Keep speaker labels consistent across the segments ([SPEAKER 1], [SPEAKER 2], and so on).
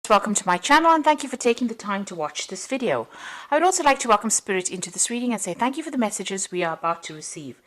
[SPEAKER 1] Welcome to my channel and thank you for taking the time to watch this video. I would also like to welcome Spirit into this reading and say thank you for the messages we are about to receive.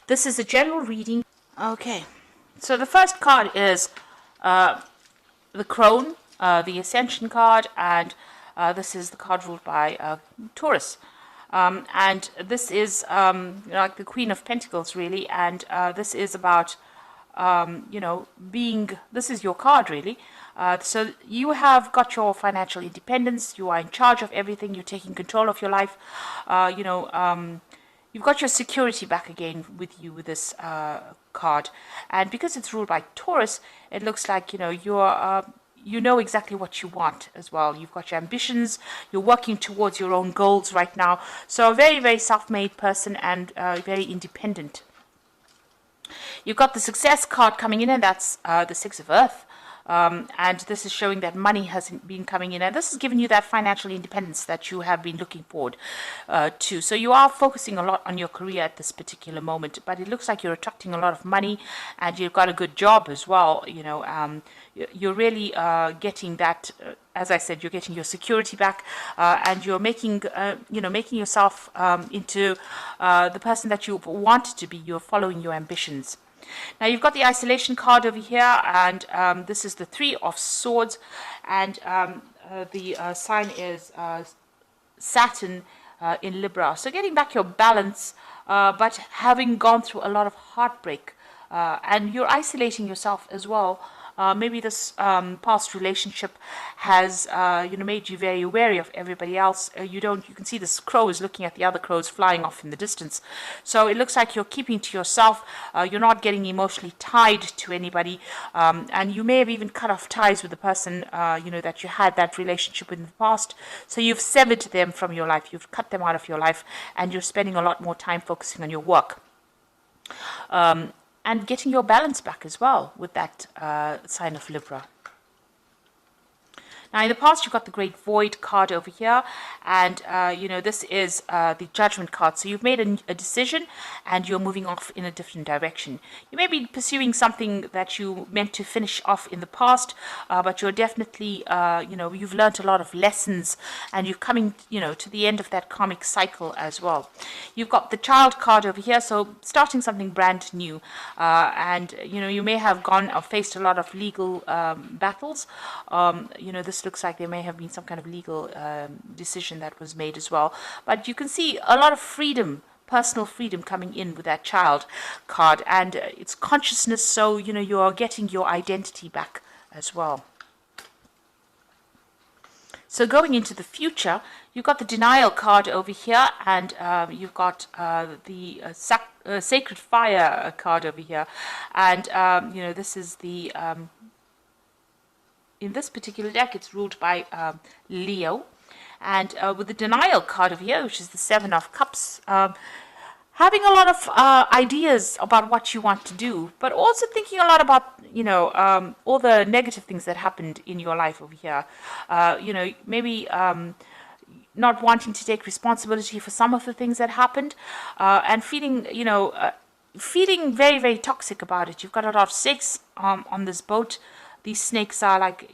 [SPEAKER 1] This is a general reading. Okay, so the first card is the Crone, the Ascension card, and this is the card ruled by Taurus. And this is like the Queen of Pentacles really, and this is about this is your card really. So you have got your financial independence, you are in charge of everything, you're taking control of your life, you've got your security back again with you with this card. And because it's ruled by Taurus, it looks like, you know exactly what you want as well. You've got your ambitions, you're working towards your own goals right now. So a very, very self-made person and very independent. You've got the Success card coming in, and that's the Six of Earth. And this is showing that money has been coming in, and this is giving you that financial independence that you have been looking forward to. So you are focusing a lot on your career at this particular moment, but it looks like you're attracting a lot of money, and you've got a good job as well. You're really getting that. As I said, you're getting your security back, and you're making, making yourself into the person that you wanted to be. You're following your ambitions. Now you've got the Isolation card over here, and this is the Three of Swords, and the sign is Saturn in Libra. So getting back your balance, but having gone through a lot of heartbreak, and you're isolating yourself as well. Maybe this past relationship has made you very wary of everybody else. You can see this crow is looking at the other crows flying off in the distance. So it looks like you're keeping to yourself. You're not getting emotionally tied to anybody, and you may have even cut off ties with the person that you had that relationship with in the past. So you've severed them from your life. You've cut them out of your life, and you're spending a lot more time focusing on your work. And getting your balance back as well with that sign of Libra. Now, in the past, you've got the Great Void card over here, and, this is the Judgment card. So you've made a decision, and you're moving off in a different direction. You may be pursuing something that you meant to finish off in the past, but you're definitely, you've learned a lot of lessons, and you're coming, to the end of that karmic cycle as well. You've got the Child card over here, so starting something brand new, and, you may have gone or faced a lot of legal battles. This looks like there may have been some kind of legal decision that was made as well. But you can see a lot of freedom, personal freedom coming in with that Child card. And it's consciousness, so, you are getting your identity back as well. So going into the future, you've got the Denial card over here, and you've got the Sacred Fire card over here. And, this is the... in this particular deck, it's ruled by Leo. And with the Denial card over here, which is the Seven of Cups, having a lot of ideas about what you want to do, but also thinking a lot about, all the negative things that happened in your life over here. Maybe not wanting to take responsibility for some of the things that happened, and feeling, feeling very, very toxic about it. You've got a lot of snakes on this boat. These snakes are like,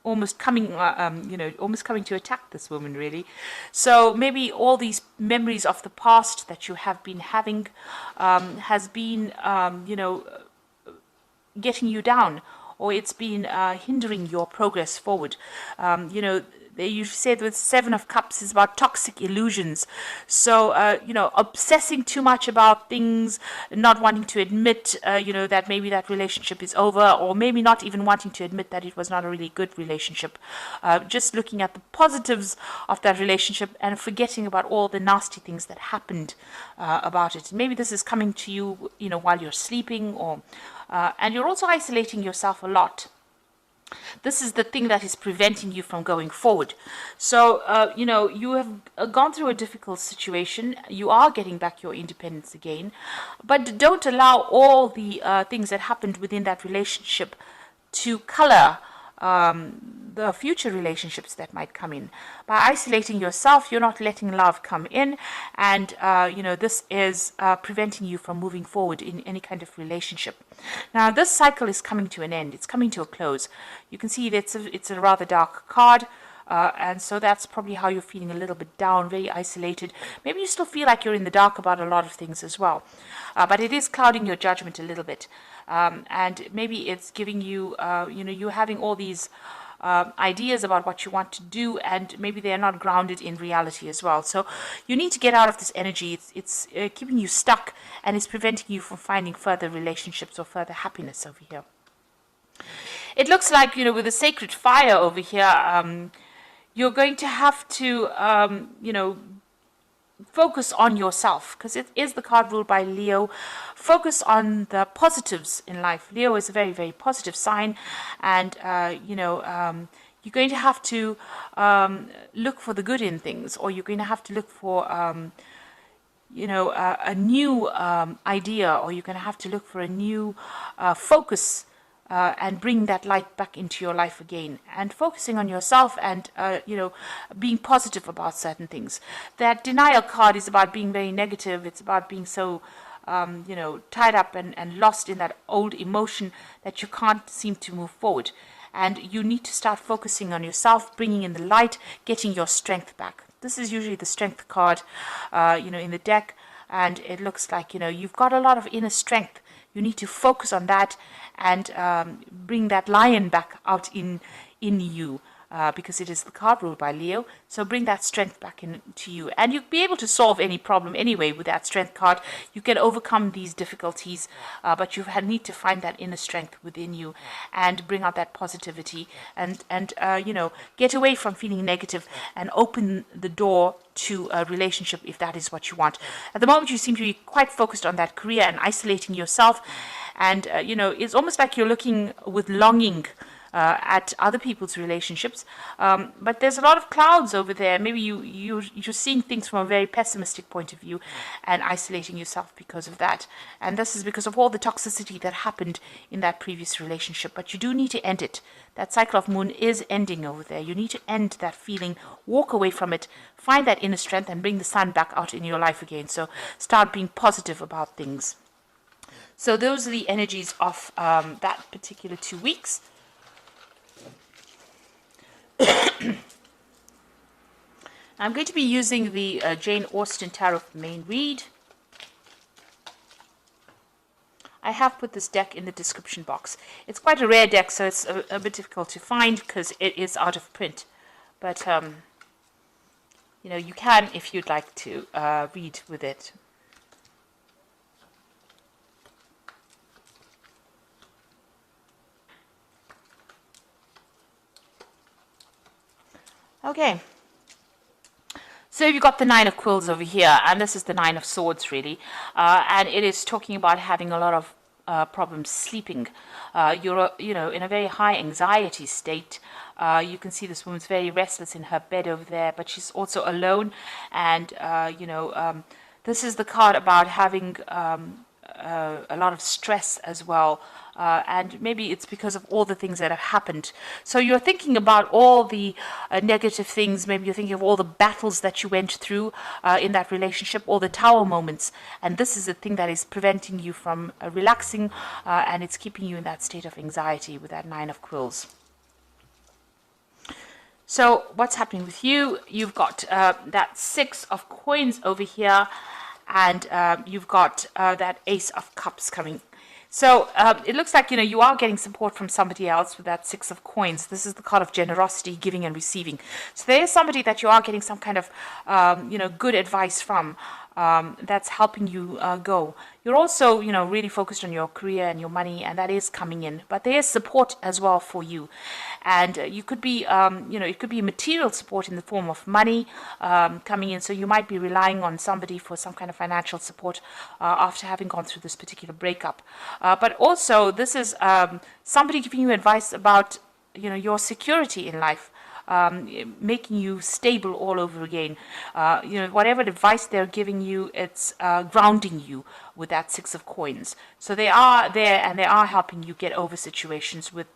[SPEAKER 1] almost coming to attack this woman, really. So maybe all these memories of the past that you have been having has been, getting you down, or it's been hindering your progress forward. You said with Seven of Cups is about toxic illusions. So, obsessing too much about things, not wanting to admit, that maybe that relationship is over, or maybe not even wanting to admit that it was not a really good relationship. Just looking at the positives of that relationship and forgetting about all the nasty things that happened about it. Maybe this is coming to you, while you're sleeping, or and you're also isolating yourself a lot. This is the thing that is preventing you from going forward. So, you have gone through a difficult situation. You are getting back your independence again. But don't allow all the things that happened within that relationship to color the future relationships that might come in. By isolating yourself, you're not letting love come in, and this is preventing you from moving forward in any kind of relationship. Now, this cycle is coming to an end. It's coming to a close. You can see that it's a rather dark card. And so that's probably how you're feeling, a little bit down, very isolated. Maybe you still feel like you're in the dark about a lot of things as well. But it is clouding your judgment a little bit. And maybe it's giving you, you're having all these ideas about what you want to do, and maybe they're not grounded in reality as well. So you need to get out of this energy. It's keeping you stuck, and it's preventing you from finding further relationships or further happiness over here. It looks like, with the sacred fire over here, you're going to have to, focus on yourself, because it is the card ruled by Leo. Focus on the positives in life. Leo is a very, very positive sign, and, you're going to have to look for the good in things, or you're going to have to look for, a new idea, or you're going to have to look for a new focus, and bring that light back into your life again, and focusing on yourself, and being positive about certain things. That denial card is about being very negative. It's about being so tied up and lost in that old emotion that you can't seem to move forward. And you need to start focusing on yourself, bringing in the light, getting your strength back. This is usually the strength card in the deck, and it looks like you've got a lot of inner strength. You need to focus on that and bring that lion back out in you, because it is the card ruled by Leo. So bring that strength back into you, and you'll be able to solve any problem anyway with that strength card. You can overcome these difficulties, but you need to find that inner strength within you and bring out that positivity, and get away from feeling negative and open the door to a relationship if that is what you want. At the moment, you seem to be quite focused on that career and isolating yourself, and it's almost like you're looking with longing at other people's relationships, but there's a lot of clouds over there. Maybe you're seeing things from a very pessimistic point of view and isolating yourself because of that. And this is because of all the toxicity that happened in that previous relationship. But you do need to end it. That cycle of moon is ending over there. You need to end that feeling, walk away from it, find that inner strength, and bring the sun back out in your life again. So start being positive about things. So those are the energies of that particular 2 weeks. I'm going to be using the Jane Austen Tarot Main Read. I have put this deck in the description box. It's quite a rare deck, so it's a bit difficult to find because it is out of print. But, you can, if you'd like to, read with it. Okay, so you've got the Nine of Quills over here, and this is the Nine of Swords, really, and it is talking about having a lot of problems sleeping. You're, in a very high anxiety state. You can see this woman's very restless in her bed over there, but she's also alone, and, this is the card about having a lot of stress as well. And maybe it's because of all the things that have happened. So you're thinking about all the negative things. Maybe you're thinking of all the battles that you went through in that relationship, all the tower moments. And this is the thing that is preventing you from relaxing, and it's keeping you in that state of anxiety with that Nine of Quills. So what's happening with you? You've got that Six of Coins over here, and you've got that Ace of Cups coming. So it looks like, you are getting support from somebody else with that Six of Coins. This is the card of generosity, giving and receiving. So there is somebody that you are getting some kind of, good advice from, that's helping you go. You're also, really focused on your career and your money, and that is coming in. But there is support as well for you. And you could be, it could be material support in the form of money coming in. So you might be relying on somebody for some kind of financial support after having gone through this particular breakup. But also, this is somebody giving you advice about, your security in life. Making you stable all over again. Whatever advice they're giving you, it's grounding you with that Six of Coins. So they are there, and they are helping you get over situations with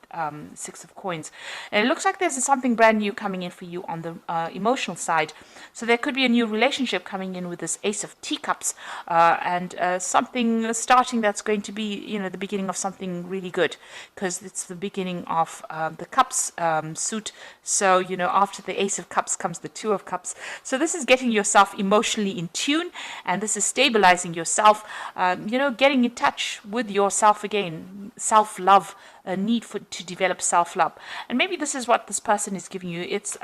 [SPEAKER 1] Six of Coins. And it looks like there's something brand new coming in for you on the emotional side. So there could be a new relationship coming in with this Ace of Teacups, and something starting that's going to be, you know, the beginning of something really good, because it's the beginning of the Cups suit. So, you know, after the Ace of Cups comes the Two of Cups. So this is getting yourself emotionally in tune, and this is stabilizing yourself, you know, getting in touch with yourself again, self-love, a need to develop self-love. And maybe this is what this person is giving you. It's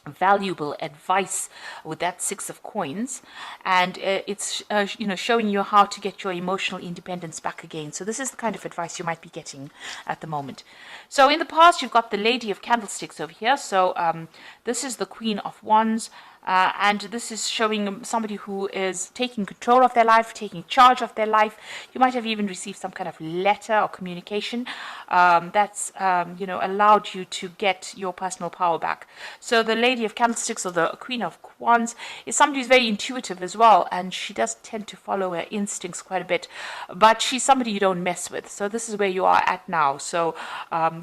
[SPEAKER 1] valuable advice with that Six of Coins, and it's you know, showing you how to get your emotional independence back again. So this is the kind of advice you might be getting at the moment. So in the past, you've got the Lady of Candlesticks over here. So this is the Queen of Wands. And this is showing somebody who is taking control of their life, taking charge of their life. You might have even received some kind of letter or communication that's, you know, allowed you to get your personal power back. So the Lady of Candlesticks, or the Queen of Wands, is somebody who's very intuitive as well, and she does tend to follow her instincts quite a bit, but she's somebody you don't mess with. So this is where you are at now. So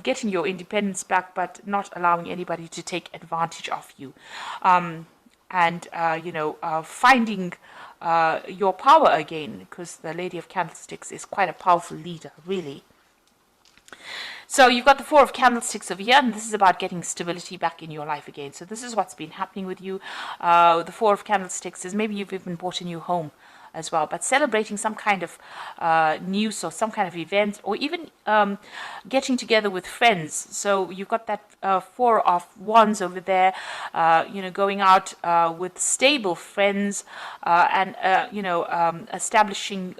[SPEAKER 1] getting your independence back, but not allowing anybody to take advantage of you. And, you know, finding your power again, because the Lady of Candlesticks is quite a powerful leader, really. So you've got the Four of Candlesticks over here, and this is about getting stability back in your life again. So this is what's been happening with you. The Four of Candlesticks is maybe you've even bought a new home as well, but celebrating some kind of news or some kind of event, or even getting together with friends. So you've got that Four of Wands over there, you know, going out with stable friends, and you know, establishing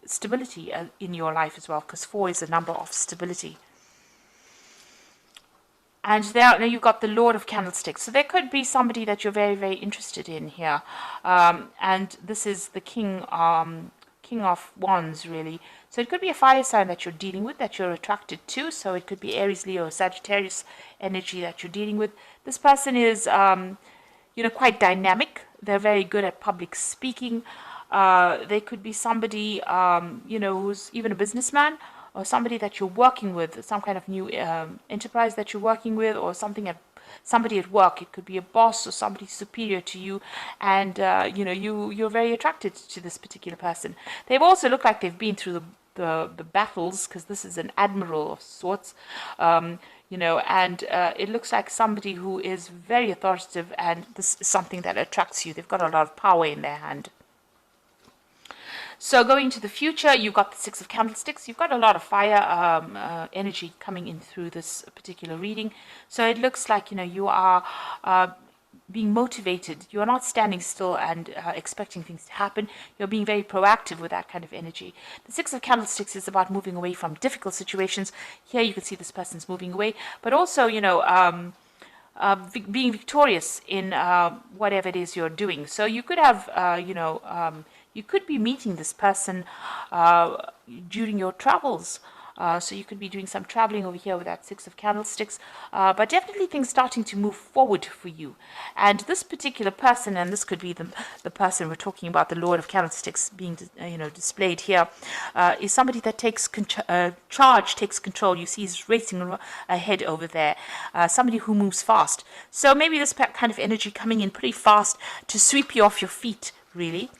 [SPEAKER 1] stability in your life as well, because 4 is a number of stability. And there, now you've got the Lord of Candlesticks. So there could be somebody that you're very, very interested in here. And this is the King of Wands, really. So it could be a fire sign that you're dealing with, that you're attracted to. So it could be Aries, Leo, Sagittarius energy that you're dealing with. This person is, you know, quite dynamic. They're very good at public speaking. They could be somebody, you know, who's even a businessman, or somebody that you're working with, some kind of new enterprise that you're working with, or somebody at work. It could be a boss or somebody superior to you, and you know, you're very attracted to this particular person. They've also looked like they've been through the battles, because this is an admiral of sorts, you know, and it looks like somebody who is very authoritative, and this is something that attracts you. They've got a lot of power in their hand. So going to the future, you've got the Six of Candlesticks. You've got a lot of fire energy coming in through this particular reading. So it looks like, you know, you are being motivated. You are not standing still and expecting things to happen. You're being very proactive with that kind of energy. The Six of Candlesticks is about moving away from difficult situations. Here you can see this person's moving away, but also, you know, being victorious in whatever it is you're doing. So you could have, you know, you could be meeting this person during your travels. So you could be doing some traveling over here with that Six of Candlesticks, but definitely things starting to move forward for you. And this particular person, and this could be the person we're talking about, the Lord of Candlesticks being you know, displayed here, is somebody that takes charge, takes control. You see he's racing ahead over there, somebody who moves fast. So maybe this kind of energy coming in pretty fast to sweep you off your feet, really.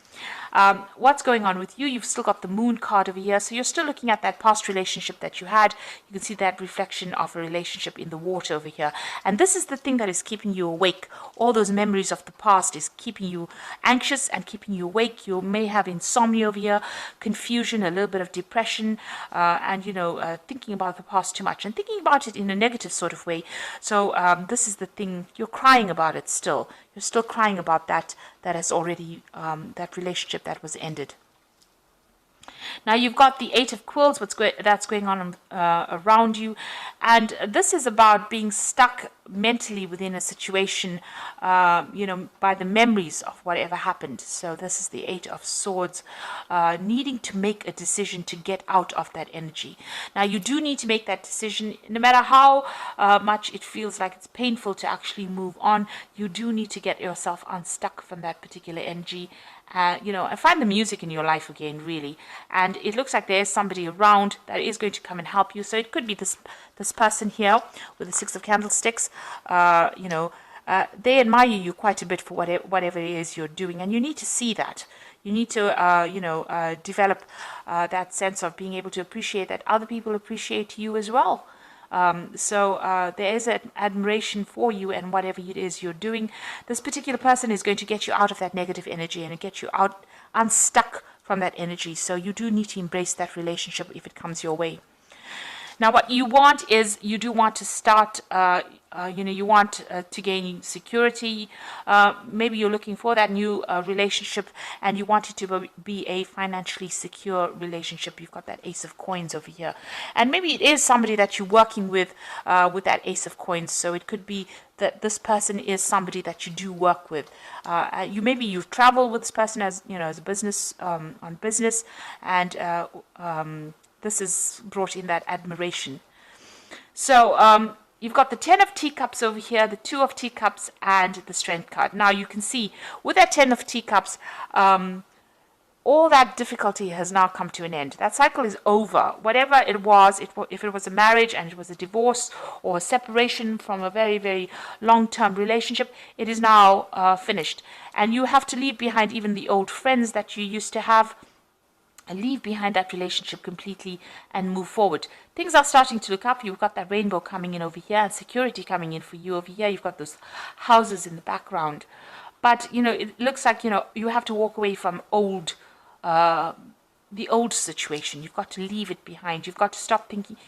[SPEAKER 1] What's going on with you? You've still got the Moon card over here, so you're still looking at that past relationship that you had. You can see that reflection of a relationship in the water over here, and this is the thing that is keeping you awake. All those memories of the past is keeping you anxious and keeping you awake. You may have insomnia over here, confusion, a little bit of depression, and you know, thinking about the past too much and thinking about it in a negative sort of way. So this is the thing, you're crying about it still. You're still crying about that has already, that relationship that was ended. Now you've got the Eight of Quills, that's going on around you, and this is about being stuck mentally within a situation, you know, by the memories of whatever happened. So this is the Eight of Swords, needing to make a decision to get out of that energy. Now you do need to make that decision, no matter how much it feels like it's painful to actually move on. You do need to get yourself unstuck from that particular energy and find the music in your life again, really. And it looks like there is somebody around that is going to come and help you. So it could be this person here with the Six of Candlesticks. They admire you quite a bit for whatever it is you're doing, and you need to see that. You need to, develop that sense of being able to appreciate that other people appreciate you as well. So there is an admiration for you and whatever it is you're doing. This particular person is going to get you out of that negative energy and get you out unstuck from that energy. So you do need to embrace that relationship if it comes your way. Now, what you want is you do want to start, you want to gain security. Maybe you're looking for that new relationship and you want it to be a financially secure relationship. You've got that Ace of Coins over here. And maybe it is somebody that you're working with that Ace of Coins. So it could be that this person is somebody that you do work with. You've traveled with this person as a business, on business, and this is brought in that admiration. So you've got the 10 of Teacups over here, the 2 of Teacups, and the Strength card. Now you can see with that 10 of Teacups, all that difficulty has now come to an end. That cycle is over. Whatever it was, if it was a marriage and it was a divorce or a separation from a very, very long-term relationship, it is now finished. And you have to leave behind even the old friends that you used to have, and leave behind that relationship completely and move forward. Things are starting to look up. You've got that rainbow coming in over here and security coming in for you over here. You've got those houses in the background. But, it looks like, you have to walk away from the old situation. You've got to leave it behind. You've got to stop thinking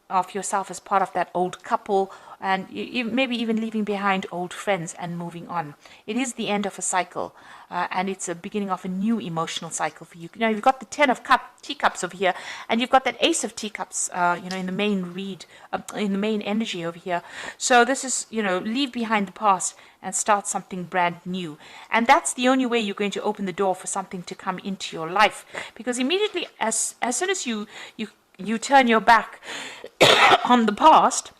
[SPEAKER 1] of yourself as part of that old couple, and maybe even leaving behind old friends and moving on. It is the end of a cycle, and it's a beginning of a new emotional cycle for you. Now you've got the 10 of Teacups over here, and you've got that Ace of Teacups, in the main in the main energy over here. So this is, leave behind the past and start something brand new. And that's the only way you're going to open the door for something to come into your life, because immediately as soon as you turn your back on the past,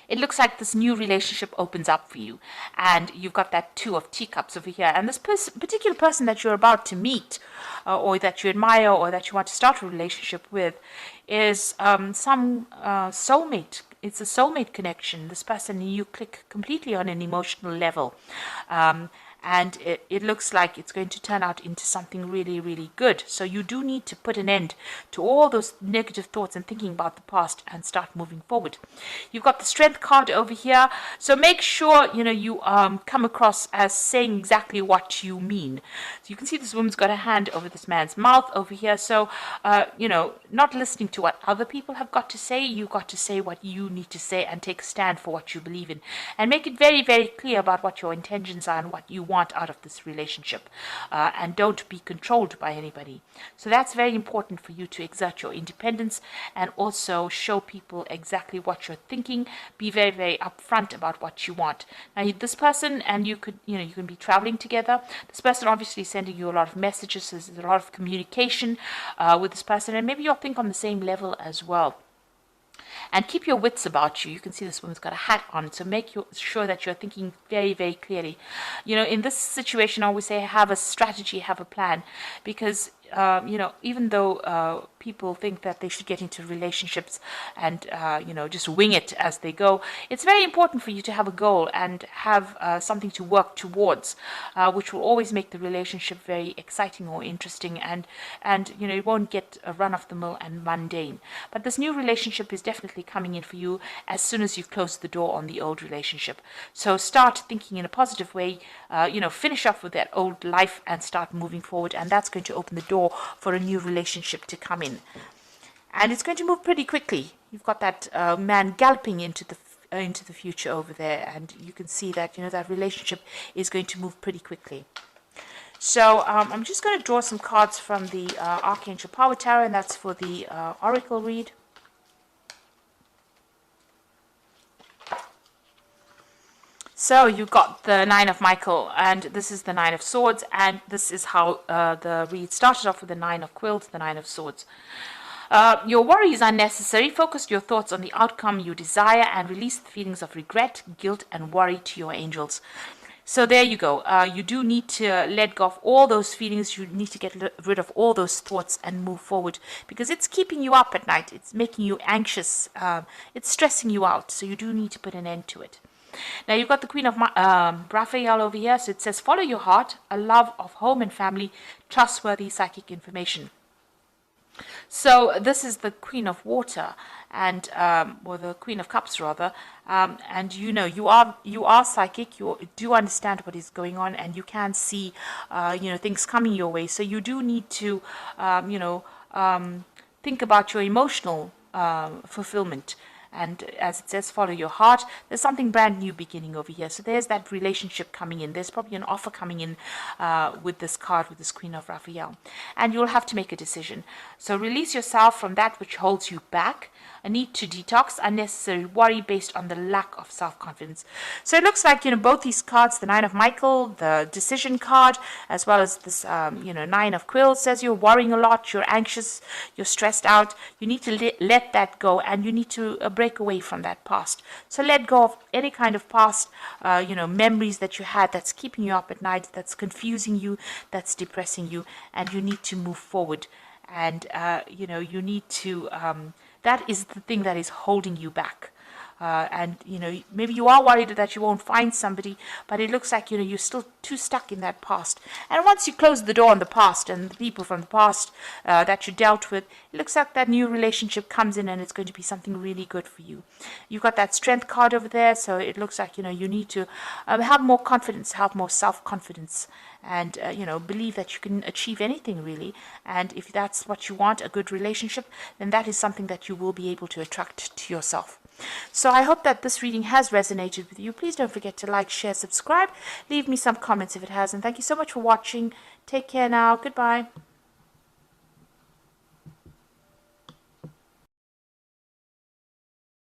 [SPEAKER 1] it looks like this new relationship opens up for you. And you've got that 2 of Teacups over here. And this particular person that you're about to meet, or that you admire, or that you want to start a relationship with, is some soulmate. It's a soulmate connection. This person, you click completely on an emotional level. And it looks like it's going to turn out into something really, really good. So you do need to put an end to all those negative thoughts and thinking about the past and start moving forward. You've got the Strength card over here. So make sure, you come across as saying exactly what you mean. So you can see this woman's got a hand over this man's mouth over here. So, not listening to what other people have got to say. You've got to say what you need to say and take a stand for what you believe in. And make it very, very clear about what your intentions are and what you want out of this relationship, and don't be controlled by anybody. So that's very important for you to exert your independence and also show people exactly what you're thinking. Be very, very upfront about what you want. Now this person and you can be traveling together. This person obviously sending you a lot of messages. So there's a lot of communication with this person, and maybe you'll think on the same level as well. And keep your wits about you. You can see this woman's got a hat on, so make sure that you're thinking very, very clearly. In this situation, I always say have a strategy, have a plan, because even though people think that they should get into relationships and, just wing it as they go, it's very important for you to have a goal and have something to work towards, which will always make the relationship very exciting or interesting, and it won't get a run-of-the-mill and mundane. But this new relationship is definitely coming in for you as soon as you've closed the door on the old relationship. So start thinking in a positive way, finish off with that old life and start moving forward, and that's going to open the door for a new relationship to come in. And it's going to move pretty quickly. You've got that man galloping into the future over there, and you can see that that relationship is going to move pretty quickly. So I'm just going to draw some cards from the Archangel Power Tarot, and that's for the Oracle read. So you got the 9 of Michael, and this is the 9 of Swords, and this is how the read started off with the 9 of Quills, the 9 of Swords. Your worry is unnecessary. Focus your thoughts on the outcome you desire and release the feelings of regret, guilt, and worry to your angels. So there you go. You do need to let go of all those feelings. You need to get rid of all those thoughts and move forward, because it's keeping you up at night. It's making you anxious. It's stressing you out. So you do need to put an end to it. Now you've got the Queen of Raphael over here. So it says, follow your heart, a love of home and family, trustworthy psychic information. So this is the Queen of Water, and or the Queen of Cups rather, and you know you are psychic. You do understand what is going on, and you can see things coming your way. So you do need to think about your emotional fulfillment. And as it says, follow your heart. There's something brand new beginning over here. So there's that relationship coming in. There's probably an offer coming in with this card, with this Queen of Raphael. And you'll have to make a decision. So release yourself from that which holds you back. A need to detox unnecessary worry based on the lack of self-confidence. So it looks like, both these cards, the Nine of Michael, the decision card, as well as this, Nine of Quills, says you're worrying a lot, you're anxious, you're stressed out. You need to let that go, and you need to break away from that past. So let go of any kind of past, memories that you had that's keeping you up at night, that's confusing you, that's depressing you, and you need to move forward. And, you need to... that is the thing that is holding you back. And maybe you are worried that you won't find somebody, but it looks like you're still too stuck in that past. And once you close the door on the past and the people from the past that you dealt with, it looks like that new relationship comes in, and it's going to be something really good for you. You've got that Strength card over there, so it looks like you need to have more confidence, have more self-confidence, and believe that you can achieve anything really. And if that's what you want, a good relationship, then that is something that you will be able to attract to yourself. So I hope that this reading has resonated with you. Please don't forget to like, share, subscribe. Leave me some comments if it has. And thank you so much for watching. Take care now. Goodbye.